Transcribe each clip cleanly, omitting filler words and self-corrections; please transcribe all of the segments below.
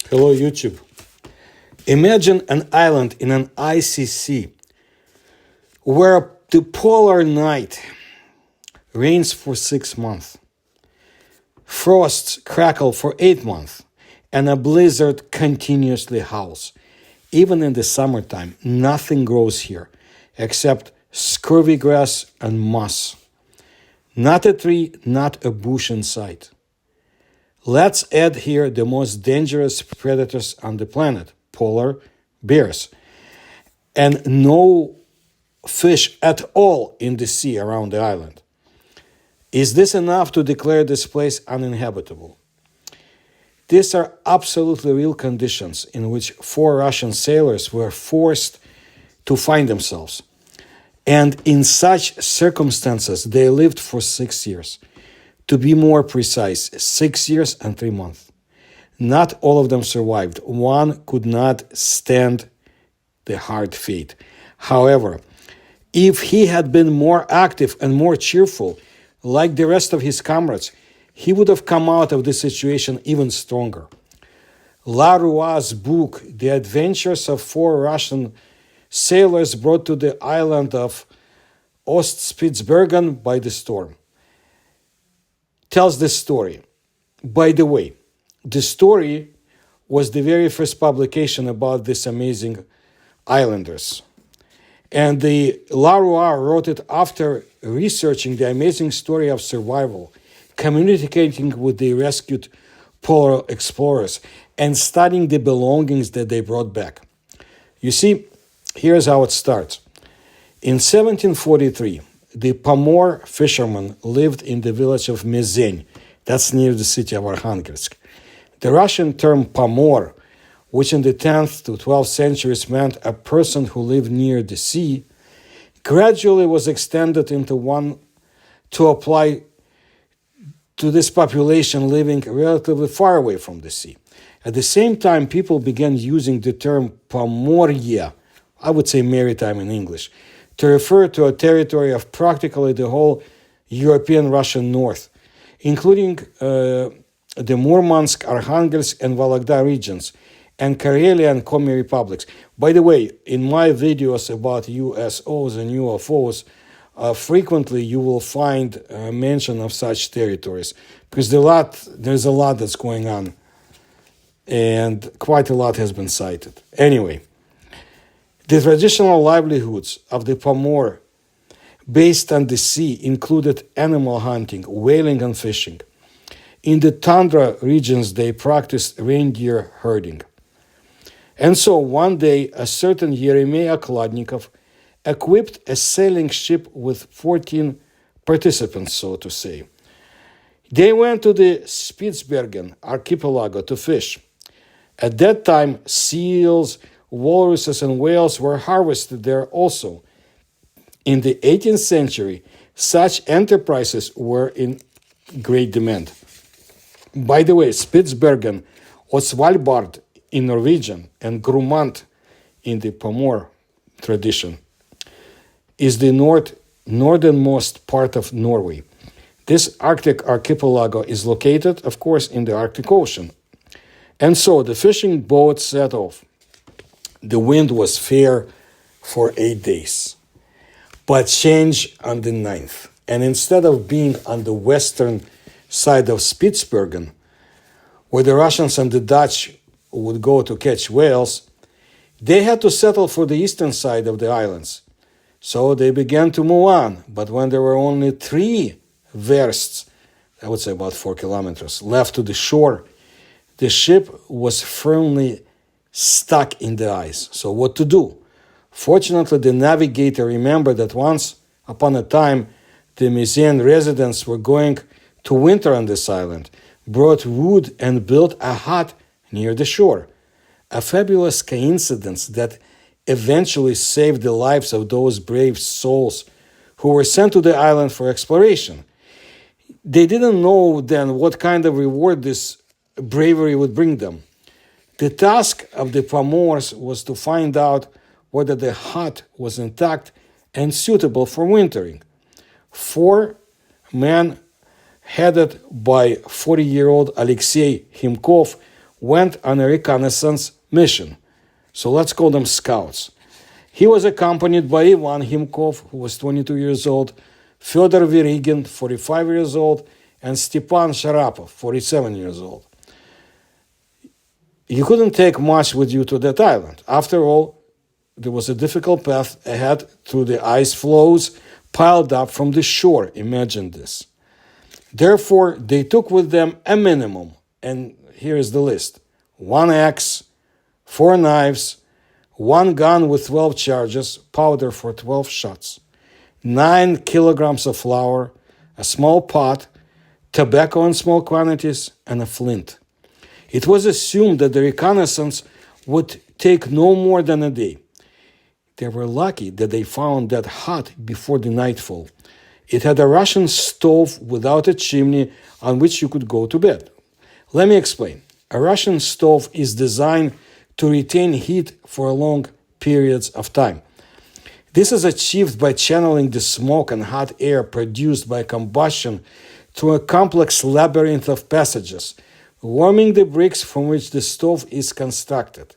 Hello, YouTube. Imagine an island in an icy sea where the polar night rains for 6 months, frosts crackle for 8 months, and a blizzard continuously howls. Even in the summertime, nothing grows here except scurvy grass and moss. Not a tree, not a bush in sight. Let's add here the most dangerous predators on the planet, polar bears, and no fish at all in the sea around the island. Is this enough to declare this place uninhabitable? These are absolutely real conditions in which 4 Russian sailors were forced to find themselves. And in such circumstances, they lived for 6 years. To be more precise, 6 years and 3 months. Not all of them survived. One could not stand the hard fate. However, if he had been more active and more cheerful, like the rest of his comrades, he would have come out of this situation even stronger. Laroua's book, The Adventures of 4 Russian Sailors Brought to the Island of Ostspitsbergen by the Storm, tells this story. By the way, the story was the very first publication about these amazing islanders. And the Laroua wrote it after researching the amazing story of survival, communicating with the rescued polar explorers, and studying the belongings that they brought back. You see, here's how it starts. In 1743, the Pomor fishermen lived in the village of Mezень, that's near the city of Arkhangelsk. The Russian term Pomor, which in the 10th to 12th centuries meant a person who lived near the sea, gradually was extended into one to apply to this population living relatively far away from the sea. At the same time, people began using the term Pomorye, I would say maritime in English, to refer to a territory of practically the whole European Russian north, including the Murmansk, Arkhangelsk, and Vologda regions, and Karelia and Komi republics. By the way, in my videos about USOs and UFOs, frequently you will find mention of such territories, because there's a lot that's going on, and quite a lot has been cited. Anyway, the traditional livelihoods of the Pomor based on the sea included animal hunting, whaling, and fishing. In the tundra regions, they practiced reindeer herding. And so one day, a certain Yeremei Okladnikov equipped a sailing ship with 14 participants, so to say. They went to the Spitsbergen archipelago to fish. At that time, seals, walruses, and whales were harvested there also. In the 18th century, such enterprises were in great demand. By the way, Spitsbergen or Svalbard in Norwegian and Grumant in the Pomor tradition is the northernmost part of Norway. This Arctic archipelago is located, of course, in the Arctic Ocean. And so the fishing boats set off. The wind was fair for 8 days, but changed on the 9th. And instead of being on the western side of Spitsbergen, where the Russians and the Dutch would go to catch whales, they had to settle for the eastern side of the islands. So they began to move on. But when there were only 3 versts, I would say about 4 kilometers, left to the shore, the ship was firmly stuck in the ice. So what to do? Fortunately, the navigator remembered that once upon a time, the Mezeń residents were going to winter on this island, brought wood and built a hut near the shore. A fabulous coincidence that eventually saved the lives of those brave souls who were sent to the island for exploration. They didn't know then what kind of reward this bravery would bring them. The task of the Pomors was to find out whether the hut was intact and suitable for wintering. 4 men headed by 40-year-old Alexei Himkov, went on a reconnaissance mission. So let's call them scouts. He was accompanied by Ivan Himkov, who was 22 years old, Fyodor Virigin, 45 years old, and Stepan Sharapov, 47 years old. You couldn't take much with you to that island. After all, there was a difficult path ahead through the ice floes piled up from the shore. Imagine this. Therefore, they took with them a minimum, and here is the list: 1 axe, 4 knives, 1 gun with 12 charges, powder for 12 shots, 9 kilograms of flour, a small pot, tobacco in small quantities, and a flint. It was assumed that the reconnaissance would take no more than a day. They were lucky that they found that hut before the nightfall. It had a Russian stove without a chimney on which you could go to bed. Let me explain. A Russian stove is designed to retain heat for long periods of time. This is achieved by channeling the smoke and hot air produced by combustion through a complex labyrinth of passages, warming the bricks from which the stove is constructed.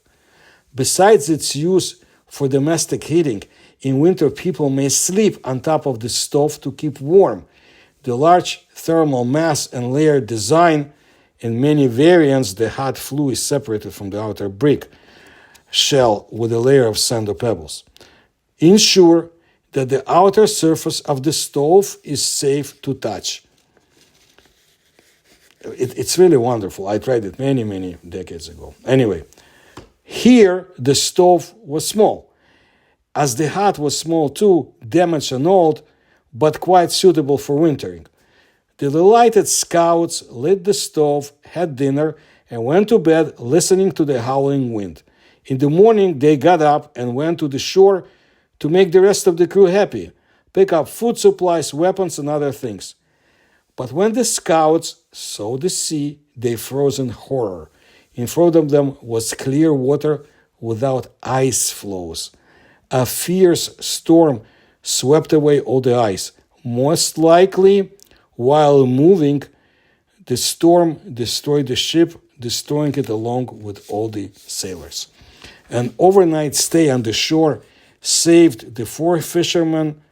Besides its use for domestic heating, in winter people may sleep on top of the stove to keep warm. The large thermal mass and layered design, in many variants the hot flue is separated from the outer brick shell with a layer of sand or pebbles, ensure that the outer surface of the stove is safe to touch. It's really wonderful. I tried it many decades ago. Anyway, here the stove was small. As the hut was small too, damaged and old, but quite suitable for wintering. The delighted scouts lit the stove, had dinner, and went to bed listening to the howling wind. In the morning, they got up and went to the shore to make the rest of the crew happy, pick up food supplies, weapons, and other things. But when the scouts saw the sea, they froze in horror. In front of them was clear water without ice floes. A fierce storm swept away all the ice. Most likely, while moving, the storm destroyed the ship, destroying it along with all the sailors. An overnight stay on the shore saved the 4 fishermen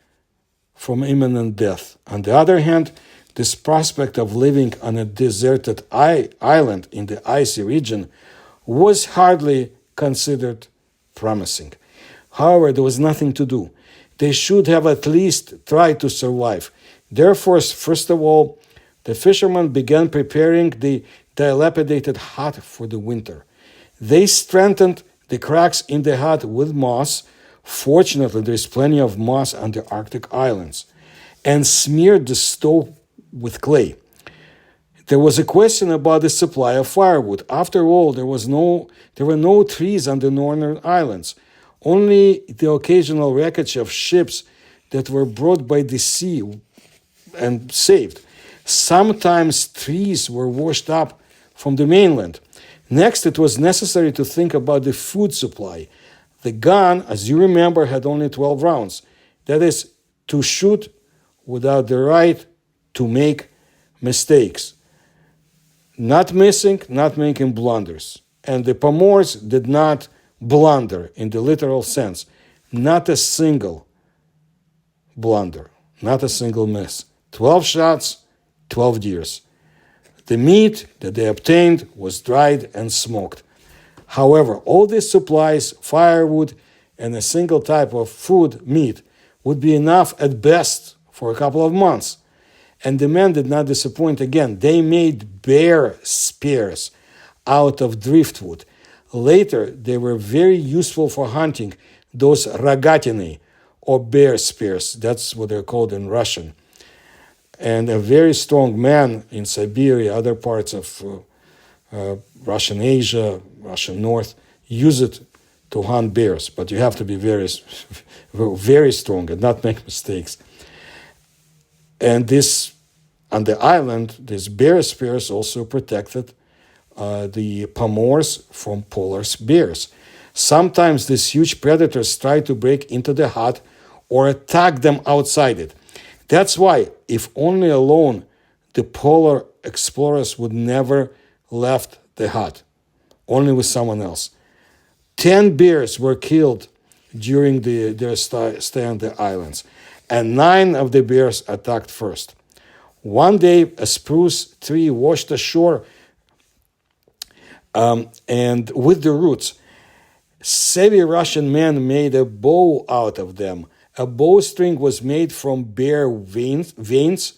from imminent death. On the other hand, this prospect of living on a deserted island in the icy region was hardly considered promising. However, there was nothing to do. They should have at least tried to survive. Therefore, first of all, the fishermen began preparing the dilapidated hut for the winter. They strengthened the cracks in the hut with moss. Fortunately, there is plenty of moss on the Arctic islands, and smeared the stove with clay. There was a question about the supply of firewood. After all, there were no trees on the northern islands. Only the occasional wreckage of ships that were brought by the sea and saved. Sometimes trees were washed up from the mainland. Next, it was necessary to think about the food supply. The gun, as you remember, had only 12 rounds. That is, to shoot without the right to make mistakes. Not missing, not making blunders. And the Pomors did not blunder in the literal sense. Not a single blunder, not a single miss. 12 shots, 12 deers. The meat that they obtained was dried and smoked. However, all these supplies, firewood, and a single type of food, meat, would be enough at best for a couple of months. And the men did not disappoint again. They made bear spears out of driftwood. Later, they were very useful for hunting, those rogatiny, or bear spears. That's what they're called in Russian. And a very strong man in Siberia, other parts of Russian Asia, Russian North, use it to hunt bears. But you have to be very strong and not make mistakes. And this, on the island, these bear spears also protected the Pomors from polar bears. Sometimes these huge predators try to break into the hut or attack them outside it. That's why, if only alone, the polar explorers would never left the hut. only with someone else. 10 bears were killed during their stay on the islands, and 9 of the bears attacked first. One day, a spruce tree washed ashore, and with the roots, savvy Russian men made a bow out of them. A bowstring was made from bear veins,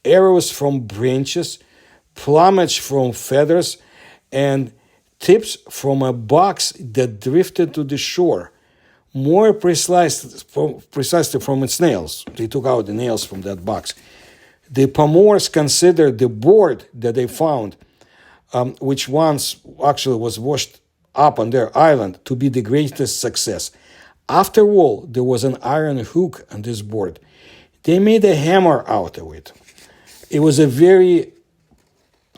arrows from branches, plumage from feathers, and tips from a box that drifted to the shore. More precisely from its nails. They took out the nails from that box. The Pomors considered the board that they found, which once actually was washed up on their island, to be the greatest success. After all, there was an iron hook on this board. They made a hammer out of it. It was a very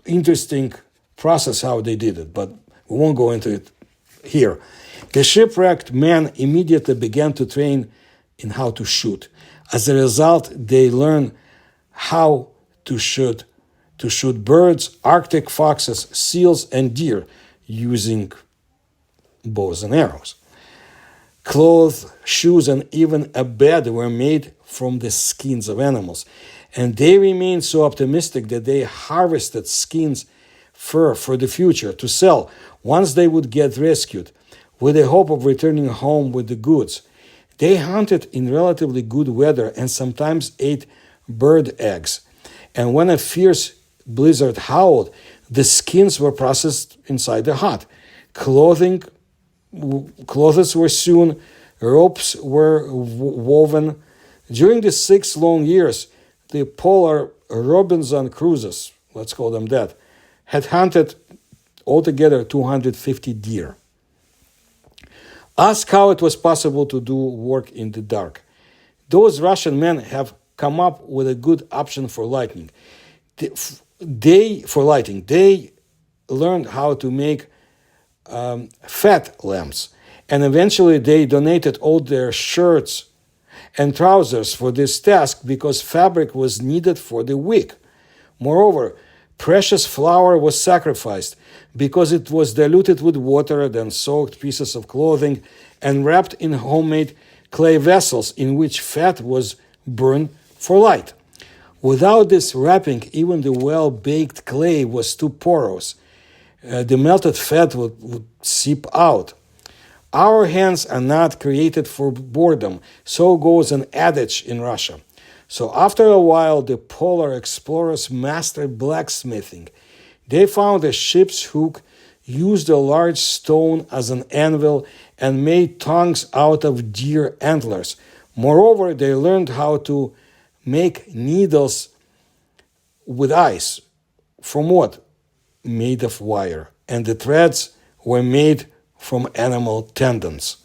interesting process how they did it, but we won't go into it here. The shipwrecked men immediately began to train in how to shoot. As a result, they learned how to shoot birds, Arctic foxes, seals, and deer using bows and arrows. Clothes, shoes, and even a bed were made from the skins of animals. And they remained so optimistic that they harvested skins fur for the future to sell once they would get rescued, with the hope of returning home with the goods. They hunted in relatively good weather and sometimes ate bird eggs. And when a fierce blizzard howled, the skins were processed inside the hut. Clothes were sewn, ropes were woven. During the 6 long years, the polar Robinson cruises, let's call them that, had hunted altogether 250 deer. Ask how it was possible to do work in the dark. Those Russian men have come up with a good option for lighting. They learned how to make fat lamps, and eventually they donated all their shirts and trousers for this task because fabric was needed for the wick. Moreover, precious flour was sacrificed because it was diluted with water, then soaked pieces of clothing, and wrapped in homemade clay vessels in which fat was burned for light. Without this wrapping, even the well-baked clay was too porous. The melted fat would seep out. Our hands are not created for boredom, so goes an adage in Russia. So after a while, the polar explorers mastered blacksmithing. They found a ship's hook, used a large stone as an anvil, and made tongues out of deer antlers. Moreover, they learned how to make needles with ice. From what? Made of wire. And the threads were made from animal tendons.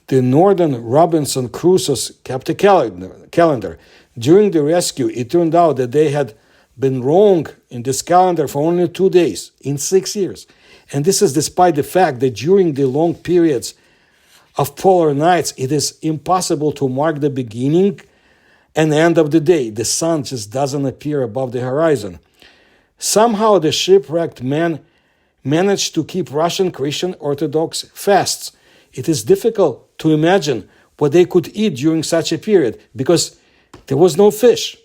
The Northern Robinson cruises kept a calendar. During the rescue, it turned out that they had been wrong in this calendar for only 2 days in 6 years. And this is despite the fact that during the long periods of polar nights, it is impossible to mark the beginning and end of the day. The sun just doesn't appear above the horizon. Somehow the shipwrecked men managed to keep Russian Christian Orthodox fasts. It is difficult to imagine what they could eat during such a period because there was no fish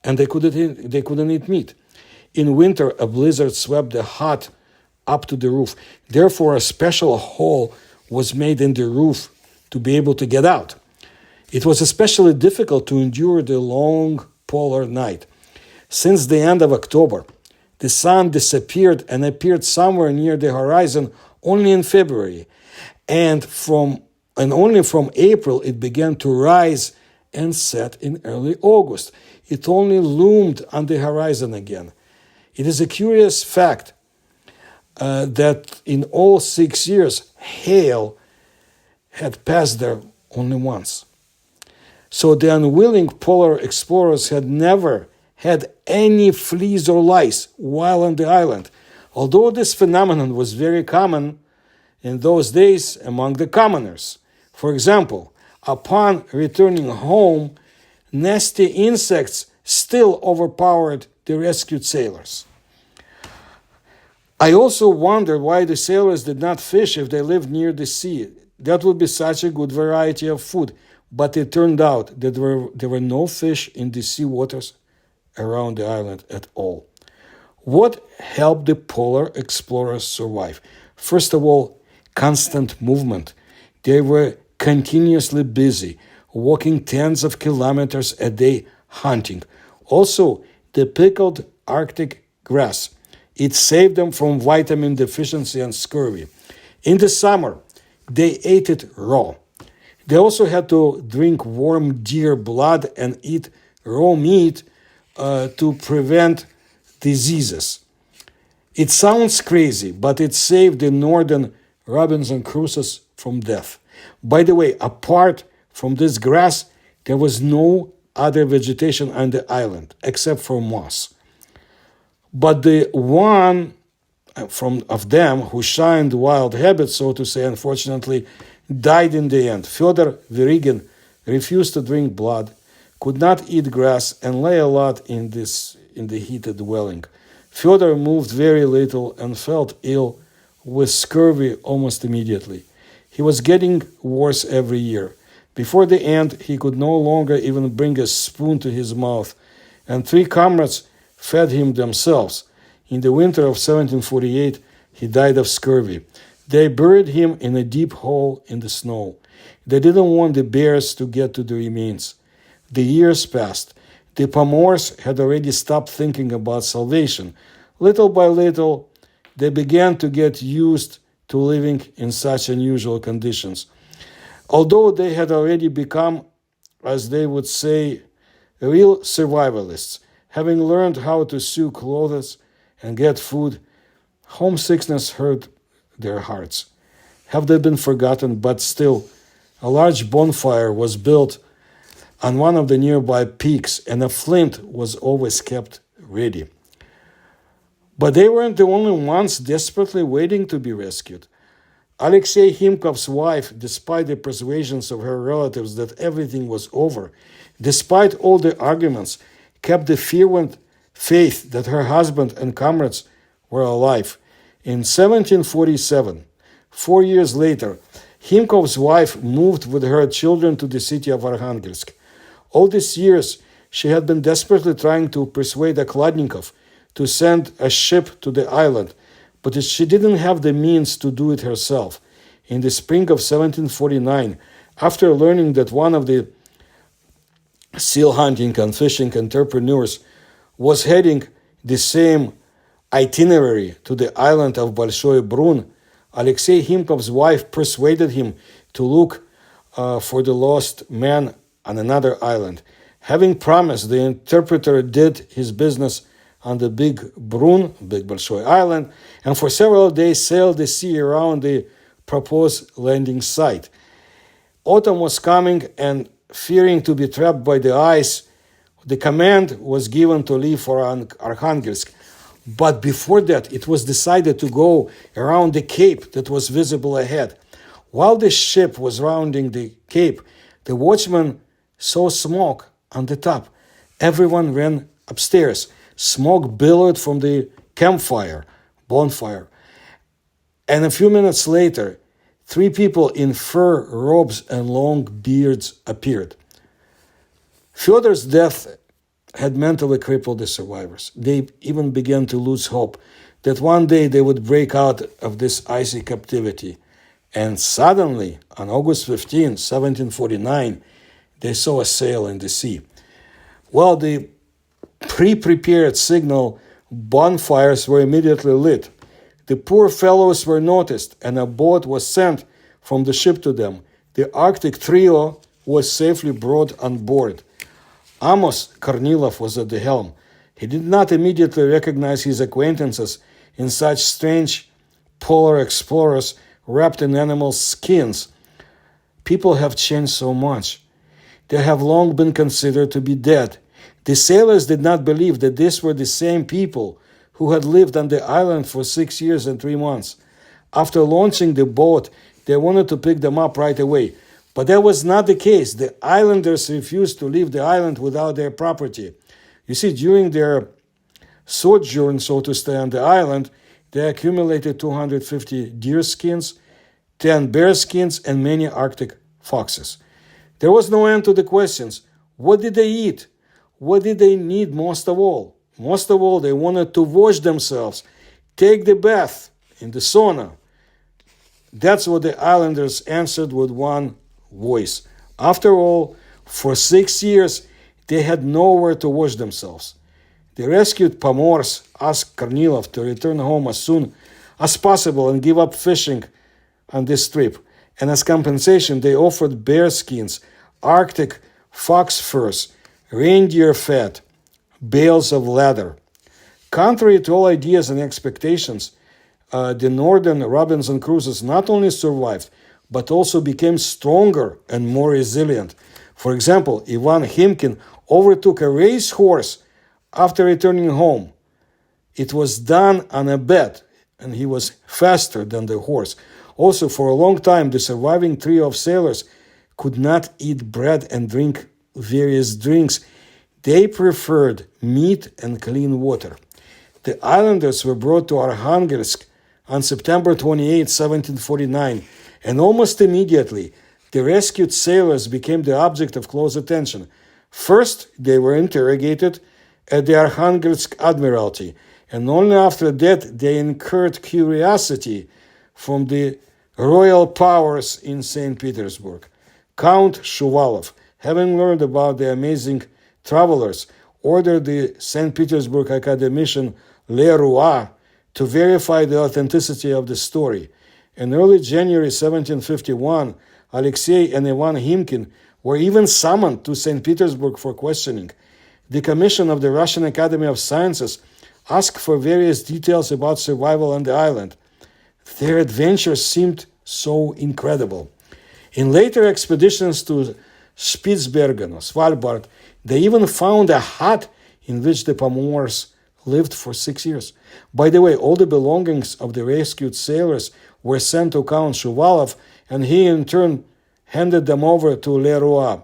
and they couldn't eat meat. In winter, a blizzard swept the hut up to the roof. Therefore, a special hole was made in the roof to be able to get out. It was especially difficult to endure the long polar night. Since the end of October, the sun disappeared and appeared somewhere near the horizon only in February, and only from April it began to rise and set in early August. It only loomed on the horizon again. It is a curious fact that in all 6 years, hail had passed there only once. So the unwilling polar explorers had never had any fleas or lice while on the island, although this phenomenon was very common in those days among the commoners. For example, upon returning home, nasty insects still overpowered the rescued sailors. I also wondered why the sailors did not fish if they lived near the sea. That would be such a good variety of food. But it turned out that there were no fish in the sea waters around the island at all. What helped the polar explorers survive? First of all, constant movement. They were continuously busy, walking tens of kilometers a day hunting. Also, the pickled Arctic grass. It saved them from vitamin deficiency and scurvy. In the summer, they ate it raw. They also had to drink warm deer blood and eat raw meat to prevent diseases. It sounds crazy, but it saved the northern Robinson Crusoes from death. By the way, apart from this grass, there was no other vegetation on the island except for moss. But the one of them who shined wild habits, so to say, unfortunately, died in the end. Fyodor Verigin refused to drink blood, could not eat grass, and lay a lot in the heated dwelling. Fyodor moved very little and felt ill with scurvy almost immediately. He was getting worse every year. Before the end, he could no longer even bring a spoon to his mouth, and 3 comrades fed him themselves. In the winter of 1748, he died of scurvy. They buried him in a deep hole in the snow. They didn't want the bears to get to the remains. The years passed. The Pomors had already stopped thinking about salvation. Little by little, they began to get used to living in such unusual conditions. Although they had already become, as they would say, real survivalists, having learned how to sew clothes and get food, homesickness hurt their hearts. Have they been forgotten? But still, a large bonfire was built on one of the nearby peaks, and a flint was always kept ready. But they weren't the only ones desperately waiting to be rescued. Alexei Himkov's wife, despite the persuasions of her relatives that everything was over, despite all the arguments, kept the fervent faith that her husband and comrades were alive. In 1747, 4 years later, Himkov's wife moved with her children to the city of Arkhangelsk. All these years, she had been desperately trying to persuade Okladnikov to send a ship to the island, but she didn't have the means to do it herself. In the spring of 1749, after learning that one of the seal hunting and fishing entrepreneurs was heading the same itinerary to the island of Bolshoy Brun, Alexei Himkov's wife persuaded him to look for the lost man on another island. Having promised, the interpreter did his business on the Big Brun, Big Bolshoy Island, and for several days sailed the sea around the proposed landing site. Autumn was coming, and fearing to be trapped by the ice, the command was given to leave for Arkhangelsk. But before that, it was decided to go around the cape that was visible ahead. While the ship was rounding the cape, the watchman saw smoke on the top. Everyone ran upstairs. Smoke billowed from the bonfire. And a few minutes later, 3 people in fur robes and long beards appeared. Fyodor's death had mentally crippled the survivors. They even began to lose hope that one day they would break out of this icy captivity. And suddenly, on August 15, 1749, they saw a sail in the sea. Well, the pre-prepared signal bonfires were immediately lit. The poor fellows were noticed, and a boat was sent from the ship to them. The Arctic trio was safely brought on board. Amos Kornilov was at the helm. He did not immediately recognize his acquaintances in such strange polar explorers wrapped in animal skins. People have changed so much. They have long been considered to be dead. The sailors did not believe that these were the same people who had lived on the island for 6 years and 3 months. After launching the boat, they wanted to pick them up right away. But that was not the case. The islanders refused to leave the island without their property. You see, during their sojourn, so to say, on the island, they accumulated 250 deer skins, 10 bear skins, and many Arctic foxes. There was no end to the questions. What did they eat? What did they need most of all? Most of all, they wanted to wash themselves, take the bath in the sauna. That's what the islanders answered with one voice. After all, for 6 years, they had nowhere to wash themselves. The rescued Pomors asked Kornilov to return home as soon as possible and give up fishing on this trip. And as compensation, they offered bear skins, Arctic fox furs, reindeer fat, bales of leather. Contrary to all ideas and expectations, the northern Robinson cruisers not only survived, but also became stronger and more resilient. For example, Ivan Himkin overtook a racehorse after returning home. It was done on a bet, and he was faster than the horse. Also, for a long time, the surviving trio of sailors could not eat bread and drink various drinks. They preferred meat and clean water. The islanders were brought to Arkhangelsk on September 28, 1749, and almost immediately, the rescued sailors became the object of close attention. First, they were interrogated at the Arkhangelsk Admiralty, and only after that they incurred curiosity from the royal powers in St. Petersburg. Count Shuvalov, having learned about the amazing travelers, ordered the St. Petersburg academician Leroy to verify the authenticity of the story. In early January 1751, Alexei and Ivan Himkin were even summoned to St. Petersburg for questioning. The commission of the Russian Academy of Sciences asked for various details about survival on the island. Their adventures seemed so incredible. In later expeditions to Spitsbergen or Svalbard, they even found a hut in which the Pomors lived for 6 years. By the way, all the belongings of the rescued sailors were sent to Count Shuvalov, and he in turn handed them over to Leroy.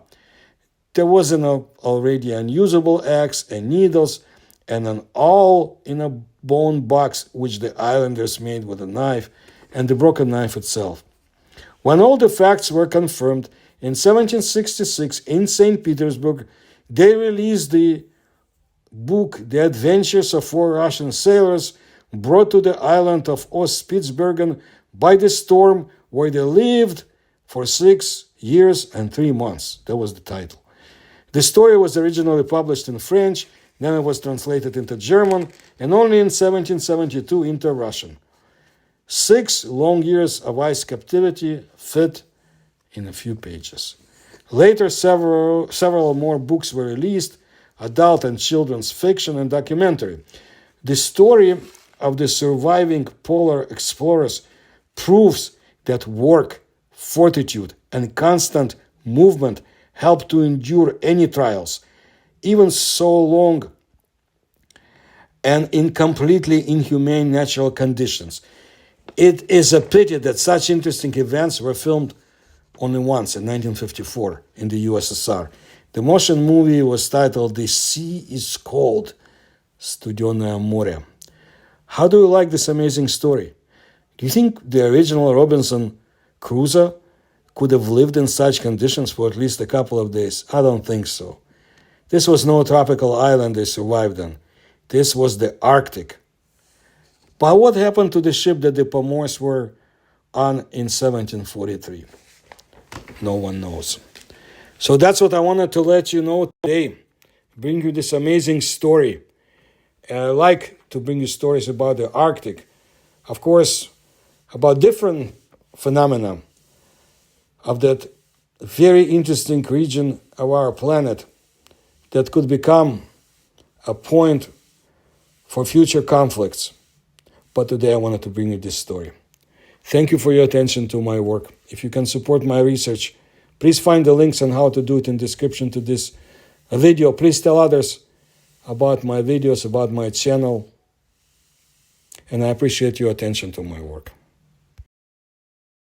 There was an already unusable axe and needles, and an awl in a bone box which the islanders made with a knife, and the broken knife itself. When all the facts were confirmed, in 1766 in St. Petersburg, they released the book The Adventures of Four Russian Sailors, brought to the island of Ostspitsbergen by the storm, where they lived for 6 years and 3 months. That was the title. The story was originally published in French, then it was translated into German, and only in 1772 into Russian. 6 long years of ice captivity fit in a few pages. Later, several more books were released, adult and children's fiction and documentary. The story of the surviving polar explorers proves that work, fortitude, and constant movement help to endure any trials, even so long and in completely inhumane natural conditions. It is a pity that such interesting events were filmed only once in 1954 in the USSR. The motion movie was titled The Sea is Cold, Studeное море. How do you like this amazing story? Do you think the original Robinson cruiser could have lived in such conditions for at least a couple of days? I don't think so. This was no tropical island they survived on. This was the Arctic. But what happened to the ship that the Pomors were on in 1743? No one knows. So that's what I wanted to let you know today. Bring you this amazing story. I like to bring you stories about the Arctic. Of course, about different phenomena of that very interesting region of our planet that could become a point for future conflicts. But today I wanted to bring you this story. Thank you for your attention to my work. If you can support my research, please find the links on how to do it in the description to this video. Please tell others about my videos, about my channel. And I appreciate your attention to my work.